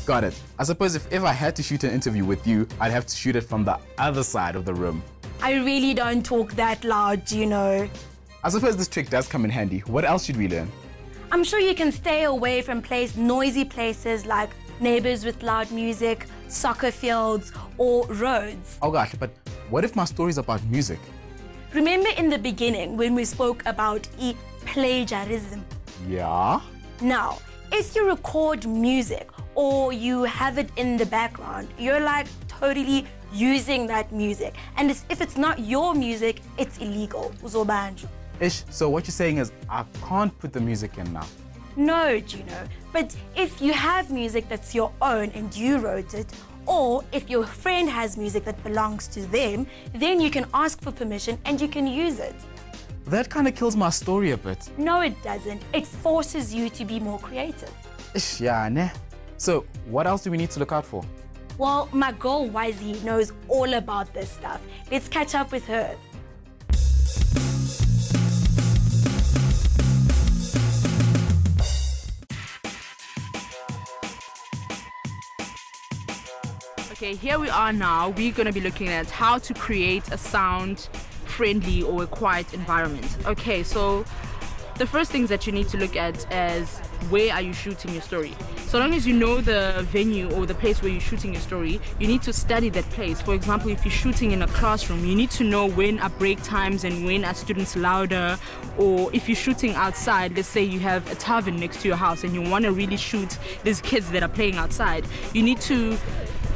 Got it. I suppose if I had to shoot an interview with you, I'd have to shoot it from the other side of the room. I really don't talk that loud, you know. I suppose this trick does come in handy. What else should we learn? I'm sure you can stay away from noisy places like neighbors with loud music, soccer fields, or roads. Oh gosh, but what if my story's about music? Remember in the beginning when we spoke about plagiarism? Yeah? Now, if you record music or you have it in the background, you're like totally using that music. And if it's not your music, it's illegal. Uzobanjwa. Ish, so what you're saying is I can't put the music in now? No, Gino. But if you have music that's your own and you wrote it, or if your friend has music that belongs to them, then you can ask for permission and you can use it. That kind of kills my story a bit. No, it doesn't. It forces you to be more creative. Ish, yeah, ne. So what else do we need to look out for? Well, my girl YZ knows all about this stuff. Let's catch up with her. Okay, here we are now. We're going to be looking at how to create a sound-friendly or a quiet environment. Okay, so the first things that you need to look at is where are you shooting your story. So long as you know the venue or the place where you're shooting your story, you need to study that place. For example, if you're shooting in a classroom, you need to know when are break times and when are students louder. Or if you're shooting outside, let's say you have a tavern next to your house and you want to really shoot these kids that are playing outside, you need to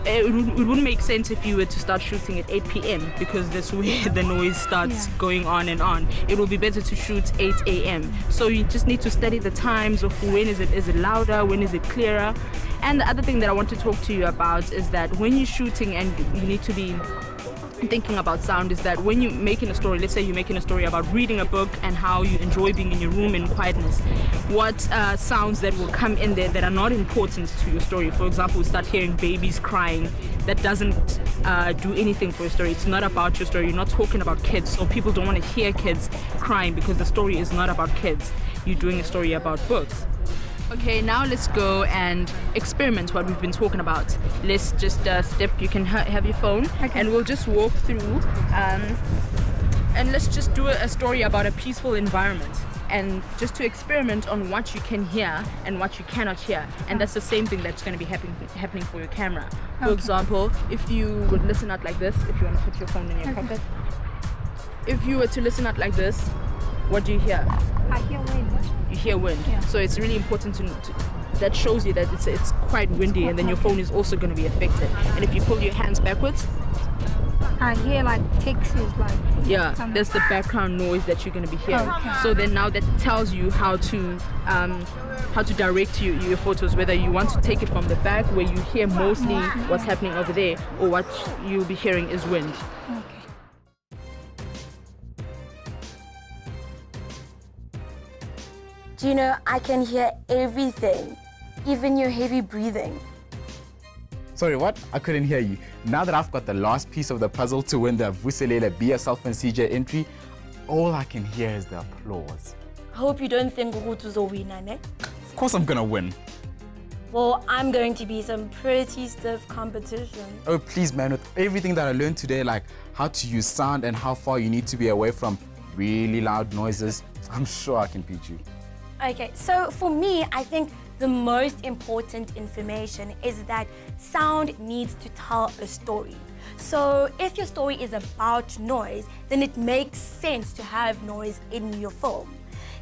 it wouldn't make sense if you were to start shooting at 8 p.m. because that's where the noise starts going on and on. It will be better to shoot 8 a.m. So you just need to study the times of when is it louder, when is it clearer. And the other thing that I want to talk to you about is that when you're shooting and you need to be thinking about sound is that when you're making a story, let's say you're making a story about reading a book and how you enjoy being in your room in quietness, what sounds that will come in there that are not important to your story. For example, we start hearing babies crying. That doesn't do anything for your story. It's not about your story. You're not talking about kids, so people don't want to hear kids crying because the story is not about kids. You're doing a story about books. Okay, now let's go and experiment what we've been talking about. Let's just step, you can have your phone, and we'll just walk through and let's just do a story about a peaceful environment and just to experiment on what you can hear and what you cannot hear. And that's the same thing that's going to be happening for your camera. For example, if you would listen out like this, if you want to put your phone in your pocket. If you were to listen out like this, what do you hear? I hear wind. You hear wind. Yeah. So it's really important to that shows you that it's quite windy, and then your phone is also going to be affected. And if you pull your hands backwards, I hear like Texas, like that's the background noise that you're going to be hearing. So then now that tells you how to direct your photos, whether you want to take it from the back where you hear mostly what's happening over there, or what you'll be hearing is wind. Do you know, I can hear everything, even your heavy breathing. Sorry, what? I couldn't hear you. Now that I've got the last piece of the puzzle to win the Vuselela Be a Cellphone CJ entry, all I can hear is the applause. I hope you don't think Ugutu's will win, ne? Of course I'm gonna win. Well, I'm going to be some pretty stiff competition. Oh, please, man, with everything that I learned today, like how to use sound and how far you need to be away from really loud noises, I'm sure I can beat you. Okay, so for me, I think the most important information is that sound needs to tell a story. So if your story is about noise, then it makes sense to have noise in your film.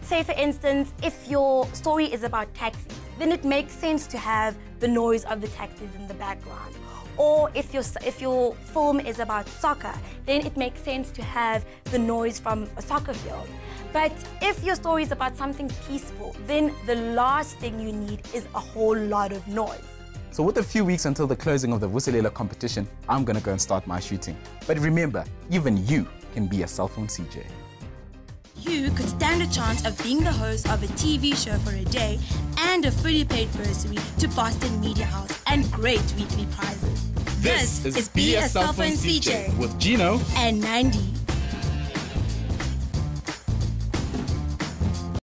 Say for instance, if your story is about taxis, then it makes sense to have the noise of the taxis in the background. Or if your film is about soccer, then it makes sense to have the noise from a soccer field. But if your story is about something peaceful, then the last thing you need is a whole lot of noise. So with a few weeks until the closing of the Vuselela competition, I'm gonna go and start my shooting. But remember, even you can be a cellphone CJ. You could stand a chance of being the host of a TV show for a day and a fully paid bursary to Boston Media House and great weekly prizes. This is Be a Cellphone CJ with Gino and Nandi.